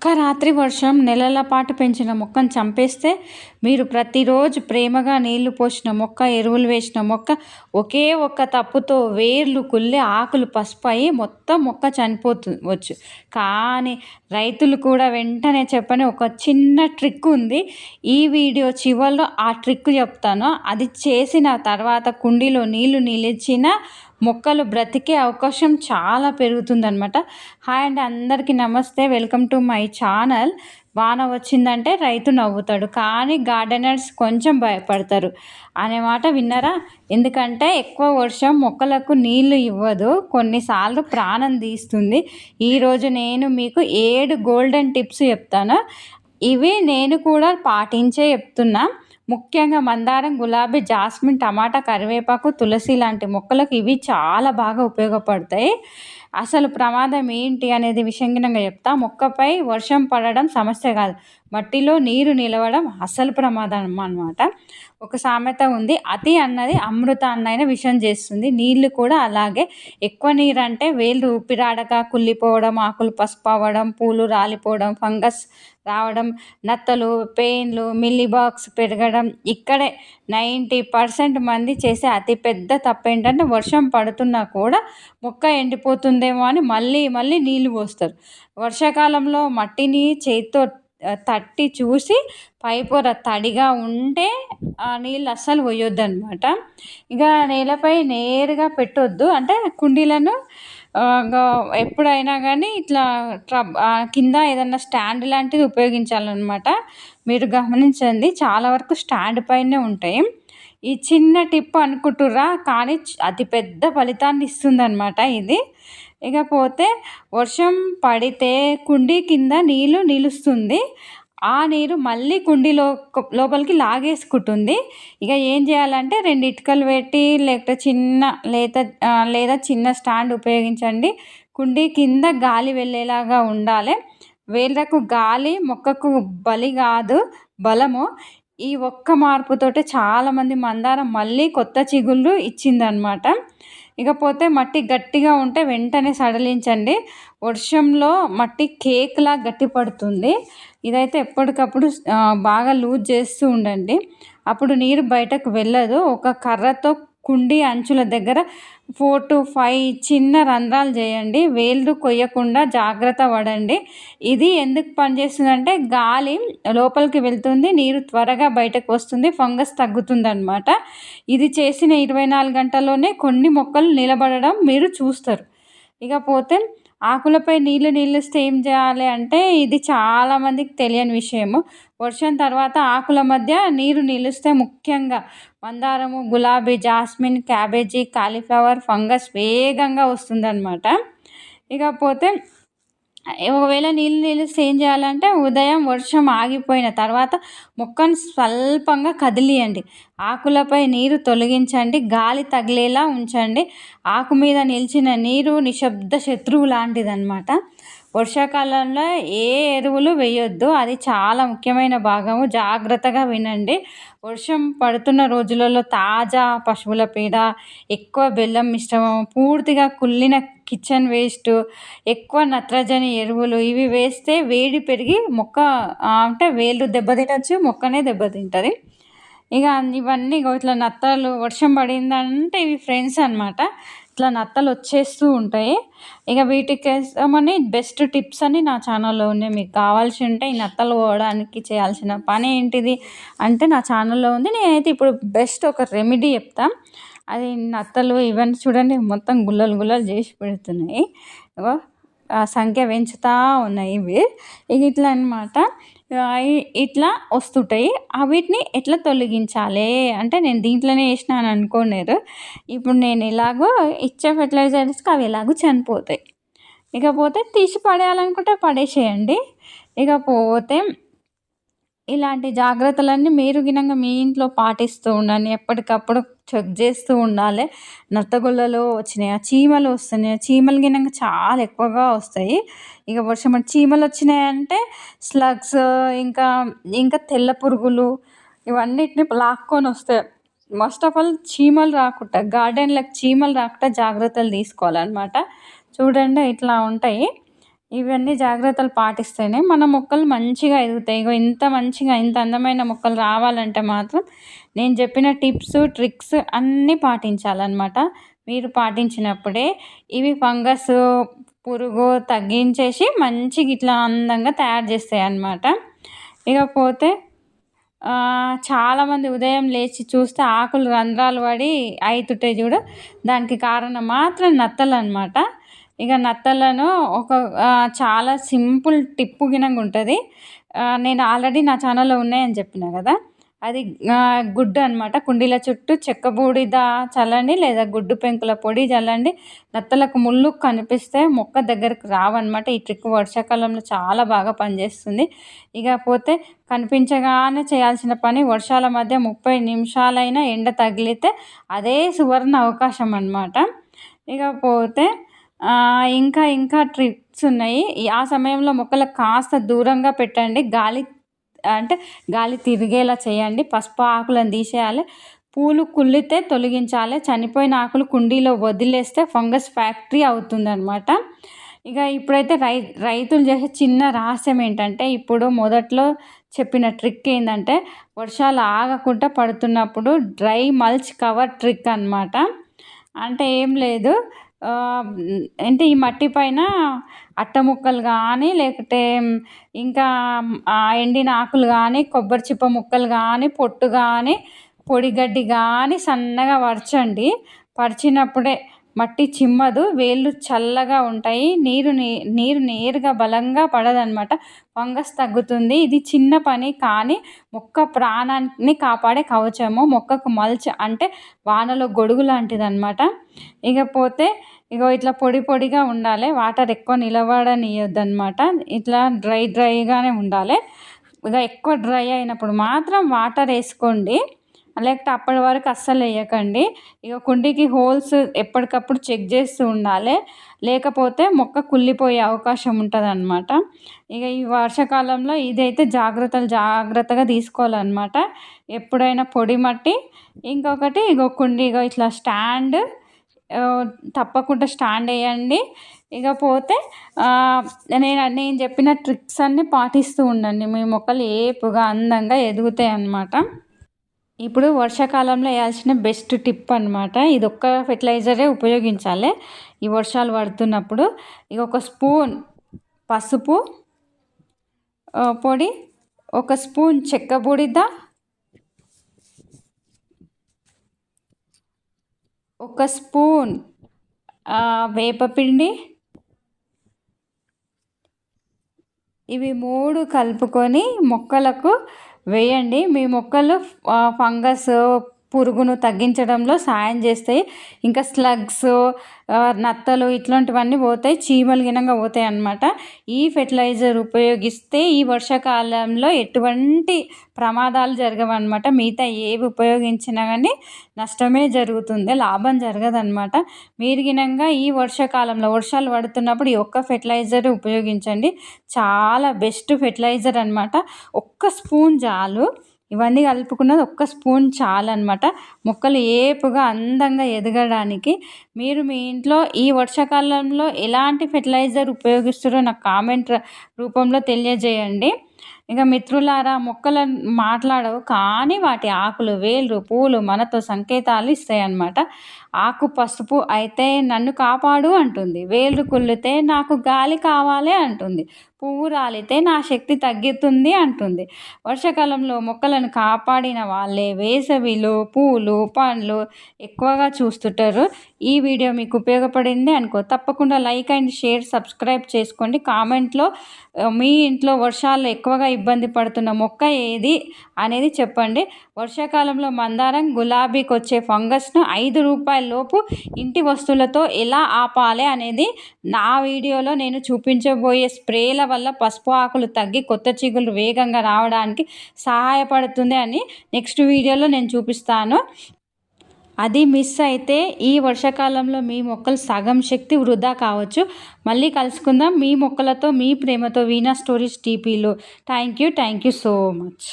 ఒక్క రాత్రి వర్షం నెలల పాటు పెంచిన మొక్కను చంపేస్తే మీరు ప్రతిరోజు ప్రేమగా నీళ్లు పోసిన మొక్క, ఎరువులు వేసిన మొక్క ఒకే ఒక్క తప్పుతో వేర్లు కుళ్ళి ఆకులు పసుపయి మొత్తం మొక్క చనిపోవచ్చు. కానీ రైతులు కూడా వెంటనే చెప్పని ఒక చిన్న ట్రిక్ ఉంది. ఈ వీడియో చివరిలో ఆ ట్రిక్ చెప్తాను. అది చేసిన తర్వాత కుండీలో నీళ్లు నిలిచిన మొక్కలు బ్రతికే అవకాశం చాలా పెరుగుతుందనమాట. హాయ్ అండి, అందరికీ నమస్తే. Welcome to my channel. వాన వచ్చిందంటే రైతు నవ్వుతాడు, కానీ గార్డెనర్స్ కొంచెం భయపడతారు అనే మాట విన్నారా? ఎందుకంటే ఎక్కువ వర్షం మొక్కలకు నీళ్లు ఇవ్వదు, కొన్నిసార్లు ప్రాణం తీస్తుంది. ఈరోజు నేను మీకు 7 గోల్డెన్ టిప్స్ చెప్తాను. ఇవి నేను కూడా పాటించే చెప్తున్నా. ముఖ్యంగా మందారం, గులాబీ, జాస్మిన్, టమాటా, కరివేపాకు, తులసి లాంటి మొక్కలకు ఇవి చాలా బాగా ఉపయోగపడతాయి. అసలు ప్రమాదం ఏంటి అనేది విషంగినంగా చెప్తా. మొక్కపై వర్షం పడడం సమస్య కాదు, మట్టిలో నీరు నిలవడం అసలు ప్రమాదం అన్నమాట. ఒక సామెత ఉంది, అతి అన్నది అమృతాన్నైనా విషం చేస్తుంది. నీళ్లు కూడా అలాగే. ఎక్కువ నీరు అంటే వేళ్ళు ఊపిరాడక కుళ్ళిపోవడం, ఆకులు పసుపు అవ్వడం, పూలు రాలిపోవడం, ఫంగస్ రావడం, నత్తలు, పెయిన్లు, మిల్లీబాగ్స్ పెరగడం. ఇక్కడే 90% మంది చేసే అతిపెద్ద తప్పు ఏంటంటే వర్షం పడుతున్నా కూడా మొక్క ఎండిపోతుందేమో అని మళ్ళీ మళ్ళీ నీళ్లు పోస్తారు. వర్షాకాలంలో మట్టిని చేతితో తట్టి చూసి పైపొర తడిగా ఉంటే ఆ నీళ్ళు అస్సలు పోయొద్దు అనమాట. ఇక నేలపై నేరుగా పెట్టొద్దు, అంటే కుండీలను ఎప్పుడైనా కానీ ఇట్లా కింద ఏదన్నా స్టాండ్ లాంటిది ఉపయోగించాలన్నమాట. మీరు గమనించండి, చాలా వరకు స్టాండ్ పైనే ఉంటాయి. ఈ చిన్న టిప్ అనుకుంటుర్రా, కానీ అతి పెద్ద ఫలితాన్ని ఇస్తుందన్నమాట ఇది. ఇకపోతే వర్షం పడితే కుండీ కింద నీళ్ళు నిలుస్తుంది. ఆ నీరు మళ్ళీ కుండీలో లోపలికి లాగేసుకుంటుంది. ఇక ఏం చేయాలంటే 2 ఇటుకలు పెట్టి లేకపోతే లేదా చిన్న స్టాండ్ ఉపయోగించండి. కుండీ కింద గాలి వెళ్ళేలాగా ఉండాలి. వేళ్ళకు గాలి మొక్కకు బలి కాదు, బలము. ఈ ఒక్క మార్పుతోటే చాలామంది మందారం మళ్ళీ కొత్త చిగుళ్ళు ఇచ్చిందనమాట. ఇకపోతే మట్టి గట్టిగా ఉంటే వెంటనే సడలించండి. వర్షంలో మట్టి కేక్లా గట్టి పడుతుంది. ఇదైతే ఎప్పటికప్పుడు బాగా లూజ్ చేస్తూ ఉండండి, అప్పుడు నీరు బయటకు వెళ్ళదు. ఒక కర్రతో కుండీ అంచుల దగ్గర 4 to 5 చిన్న రంధ్రాలు చేయండి. వేళ్ళు కొయ్యకుండా జాగ్రత్త పడండి. ఇది ఎందుకు పనిచేస్తుందంటే గాలి లోపలికి వెళ్తుంది, నీరు త్వరగా బయటకు వస్తుంది, ఫంగస్ తగ్గుతుంది అనమాట. ఇది చేసిన 24 గంటల్లోనే కొన్ని మొక్కలు నిలబడడం మీరు చూస్తారు. ఇకపోతే ఆకులపై నీళ్లు నిలిస్తే ఏం చేయాలి అంటే, ఇది చాలామందికి తెలియని విషయము. వర్షం తర్వాత ఆకుల మధ్య నీరు నిలిస్తే ముఖ్యంగా మందారము, గులాబీ, జాస్మిన్, క్యాబేజీ, కాలీఫ్లవర్ ఫంగస్ వేగంగా వస్తుందన్నమాట. ఇకపోతే ఒకవేళ నీళ్ళు నిలిస్తే ఏం చేయాలంటే, ఉదయం వర్షం ఆగిపోయిన తర్వాత మొక్కను స్వల్పంగా కదిలియండి. ఆకులపై నీరు తొలగించండి, గాలి తగిలేలా ఉంచండి. ఆకు మీద నిలిచిన నీరు నిశ్శబ్ద శత్రువు లాంటిదన్నమాట. వర్షాకాలంలో ఏ ఎరువులు వేయొద్దు, అది చాలా ముఖ్యమైన భాగము. జాగ్రత్తగా వినండి. వర్షం పడుతున్న రోజులలో తాజా పశువుల పేడ, ఎక్కువ బెల్లం మిశ్రమం, పూర్తిగా కుళ్ళిన కిచెన్ వేస్ట్, ఎక్కువ నత్రజని ఎరువులు ఇవి వేస్తే వేడి పెరిగి మొక్క అంటే వేళ్ళు దెబ్బతినచ్చు, మొక్కనే దెబ్బతింటుంది. ఇక ఇవన్నీ ఇట్లా నత్తలు, వర్షం పడిందంటే ఇవి ఫ్రెండ్స్ అనమాట. ఇట్లా నత్తలు వచ్చేస్తూ ఉంటాయి. ఇక వీటికోసమని బెస్ట్ టిప్స్ అని నా ఛానల్లో ఉన్నాయి. మీకు కావాల్సి ఉంటే ఈ నత్తలు పోవడానికి చేయాల్సిన పని ఏంటిది అంటే నా ఛానల్లో ఉంది. నేనైతే ఇప్పుడు బెస్ట్ ఒక రెమెడీ చెప్తా. అది నత్తలు ఇవన్నీ చూడండి మొత్తం గుల్లలు గుల్లలు చేసి పెడుతున్నాయి. సంఖ్య పెంచుతూ ఉన్నాయి ఇవి. ఇక ఇట్లా అనమాట, ఇట్లా వస్తుంటాయి. వీటిని ఎట్లా తొలగించాలి అంటే, నేను దీంట్లోనే వేసినాను అనుకోలేరు. ఇప్పుడు నేను ఎలాగో ఇచ్చే ఫెర్టిలైజర్స్కి అవి ఎలాగో చనిపోతాయి. ఇకపోతే తీసి పడేయాలనుకుంటే పడేసేయండి. ఇకపోతే ఇలాంటి జాగ్రత్తలన్నీ మీరు గినంగా మీ ఇంట్లో పాటిస్తూ ఉండండి. ఎప్పటికప్పుడు చెక్ చేస్తూ ఉండాలి. నత్తగుల్లలు వచ్చినాయా, చీమలు వస్తున్నాయా, చీమలు గినంగా చాలా ఎక్కువగా వస్తాయి. ఇక వర్షం చీమలు వచ్చినాయంటే స్లగ్స్, ఇంకా ఇంకా తెల్ల పురుగులు ఇవన్నిటిని లాక్కొని వస్తాయి. ఫస్ట్ ఆఫ్ ఆల్ చీమలు రాకుండా, గార్డెన్లకు చీమలు రాకుండా జాగ్రత్తలు తీసుకోవాలన్నమాట. చూడండి ఇట్లా ఉంటాయి. ఇవన్నీ జాగ్రత్తలు పాటిస్తేనే మన మొక్కలు మంచిగా ఎదుగుతాయి. ఇగో ఇంత మంచిగా ఇంత అందమైన మొక్కలు రావాలంటే మాత్రం నేను చెప్పిన టిప్స్, ట్రిక్స్ అన్నీ పాటించాలన్నమాట. మీరు పాటించినప్పుడే ఇవి ఫంగస్, పురుగు తగ్గించేసి మంచిగా ఇట్లా అందంగా తయారు చేస్తాయన్నమాట. ఇకపోతే చాలామంది ఉదయం లేచి చూస్తే ఆకులు రంధ్రాలు పడి అయితుంటాయి చూడు, దానికి కారణం మాత్రం నత్తలన్నమాట. ఇక నత్తలను ఒక చాలా సింపుల్ టిప్పు గినంగా ఉంటుంది. నేను ఆల్రెడీ నా ఛానల్లో ఉన్నాయని చెప్పిన కదా, అది గుడ్డు అనమాట. కుండీల చుట్టూ చెక్క బూడిద చల్లండి లేదా గుడ్డు పెంకుల పొడి చల్లండి. నత్తలకు ముళ్ళు కనిపిస్తే మొక్క దగ్గరకు రావన్నమాట. ఈ ట్రిక్ వర్షాకాలంలో చాలా బాగా పనిచేస్తుంది. ఇకపోతే కనిపించగానే చేయాల్సిన పని, వర్షాల మధ్య 30 నిమిషాలైనా ఎండ తగిలితే అదే సువర్ణ అవకాశం అన్నమాట. ఇకపోతే ఇంకా ఇంకా ట్రిక్స్ ఉన్నాయి. ఆ సమయంలో మొక్కలకు కాస్త దూరంగా పెట్టండి. గాలి తిరిగేలా చేయండి. పసుపు ఆకులను తీసేయాలి. పూలు కుళ్ళితే తొలగించాలి. చనిపోయిన ఆకులు కుండీలో వదిలేస్తే ఫంగస్ ఫ్యాక్టరీ అవుతుందన్నమాట. ఇక ఇప్పుడైతే రైతులు చేసే చిన్న రహస్యం ఏంటంటే, ఇప్పుడు మొదట్లో చెప్పిన ట్రిక్ ఏంటంటే, వర్షాలు ఆగకుండా పడుతున్నప్పుడు డ్రై మల్చ్ కవర్ ట్రిక్ అన్నమాట. అంటే ఏం లేదు, అంటే ఈ మట్టి పైన అట్ట ముక్కలు కానీ లేకపోతే ఇంకా ఎండిన ఆకులు కానీ, కొబ్బరి చిప్ప ముక్కలు కానీ, పొట్టు కానీ, పొడిగడ్డి కానీ సన్నగా పరచండి. పరిచినప్పుడే మట్టి చిమ్మదు, వేళ్ళు చల్లగా ఉంటాయి, నీరు నేరుగా బలంగా పడదనమాట, ఫంగస్ తగ్గుతుంది. ఇది చిన్న పని కానీ మొక్క ప్రాణాన్ని కాపాడే కవచము. మొక్కకు మల్చ్ అంటే వానలో గొడుగు లాంటిది అనమాట. ఇకపోతే ఇగో ఇట్లా పొడిగా ఉండాలి. వాటర్ ఎక్కువ నిలబడనియొద్దు అనమాట. ఇట్లా డ్రైగానే ఉండాలి. ఇక ఎక్కువ డ్రై అయినప్పుడు మాత్రం వాటర్ వేసుకోండి, లేకపోతే అప్పటి వరకు అస్సలు వేయకండి. ఇక కుండీకి హోల్స్ ఎప్పటికప్పుడు చెక్ చేస్తూ ఉండాలి, లేకపోతే మొక్క కుళ్ళిపోయే అవకాశం ఉంటుంది అనమాట. ఇక ఈ వర్షాకాలంలో ఇదైతే జాగ్రత్తగా తీసుకోవాలన్నమాట. ఎప్పుడైనా పొడి మట్టి, ఇంకొకటి ఇగో కుండీ ఇట్లా స్టాండ్, తప్పకుండా స్టాండ్ వేయండి. ఇకపోతే నేను చెప్పిన ట్రిక్స్ అన్నీ పాటిస్తూ ఉండండి. మీ మొక్కలు ఏపుగా అందంగా ఎదుగుతాయి అన్నమాట. ఇప్పుడు వర్షాకాలంలో వేయాల్సిన బెస్ట్ టిప్ అన్నమాట. ఇది ఒక్క ఫెర్టిలైజరే ఉపయోగించాలి ఈ వర్షాలు పడుతున్నప్పుడు. ఇక 1 స్పూన్ పసుపు పొడి, 1 స్పూన్ చెక్క బూడిద, 1 స్పూన్ వేపపిండి, ఇవి 3 కలుపుకొని మొక్కలకు వేయండి. మీ మొక్కలు ఫంగస్, పురుగును తగ్గించడంలో సాయం చేస్తాయి. ఇంకా స్లగ్స్, నత్తలు ఇట్లాంటివన్నీ పోతాయి, చీమలు గినంగా పోతాయి అన్నమాట. ఈ ఫెర్టిలైజర్ ఉపయోగిస్తే ఈ వర్షాకాలంలో ఎటువంటి ప్రమాదాలు జరగవన్నమాట. మిగతా ఏవి ఉపయోగించినా కానీ నష్టమే జరుగుతుంది, లాభం జరగదన్నమాట. మీరు గినంగా ఈ వర్షాకాలంలో వర్షాలు పడుతున్నప్పుడు ఈ ఒక్క ఫెర్టిలైజర్ ఉపయోగించండి. చాలా బెస్ట్ ఫెర్టిలైజర్ అన్నమాట. 1 స్పూన్ చాలు. ఇవన్నీ కలుపుకున్నది 1 స్పూన్ చాలన్నమాట మొక్కలు ఏపుగా అందంగా ఎదగడానికి. మీరు మీ ఇంట్లో ఈ వర్షాకాలంలో ఎలాంటి ఫెర్టిలైజర్ ఉపయోగిస్తారో నాకు కామెంట్ రూపంలో తెలియజేయండి. ఇక మిత్రులారా, మొక్కలను మాట్లాడవు కానీ వాటి ఆకులు, వేళ్ళు, పూలు మనతో సంకేతాలు ఇస్తాయి అన్నమాట. ఆకు పసుపు అయితే నన్ను కాపాడు అంటుంది, వేళ్ళు కుళ్ళితే నాకు గాలి కావాలి అంటుంది, పువ్వు రాలితే నా శక్తి తగ్గుతుంది అంటుంది. వర్షాకాలంలో మొక్కలను కాపాడిన వాళ్ళే వేసవిలో పూలు, పండ్లు ఎక్కువగా చూస్తుంటారు. ఈ వీడియో మీకు ఉపయోగపడింది అనుకో, తప్పకుండా లైక్ అండ్ షేర్, సబ్స్క్రైబ్ చేసుకోండి. కామెంట్లో మీ ఇంట్లో వర్షాల్లో ఎక్కువగా ఇబ్బంది పడుతున్న మొక్క ఏది అనేది చెప్పండి. వర్షాకాలంలో మందారం, గులాబీకి వచ్చే ఫంగస్ను 5 రూపాయల లోపు ఇంటి వస్తువులతో ఎలా ఆపాలి అనేది నా వీడియోలో నేను చూపించబోయే స్ప్రేల వల్ల పసుపు ఆకులు తగ్గి కొత్త చిగుళ్ళు వేగంగా రావడానికి సహాయపడుతుంది అని నెక్స్ట్ వీడియోలో నేను చూపిస్తాను. అది మిస్ అయితే ఈ వర్షాకాలంలో మీ మొక్కలు సగం శక్తి వృధా కావచ్చు. మళ్ళీ కలుసుకుందాం మీ మొక్కలతో, మీ ప్రేమతో. వీణా స్టోరీస్ టీపీలో. Thank you so much.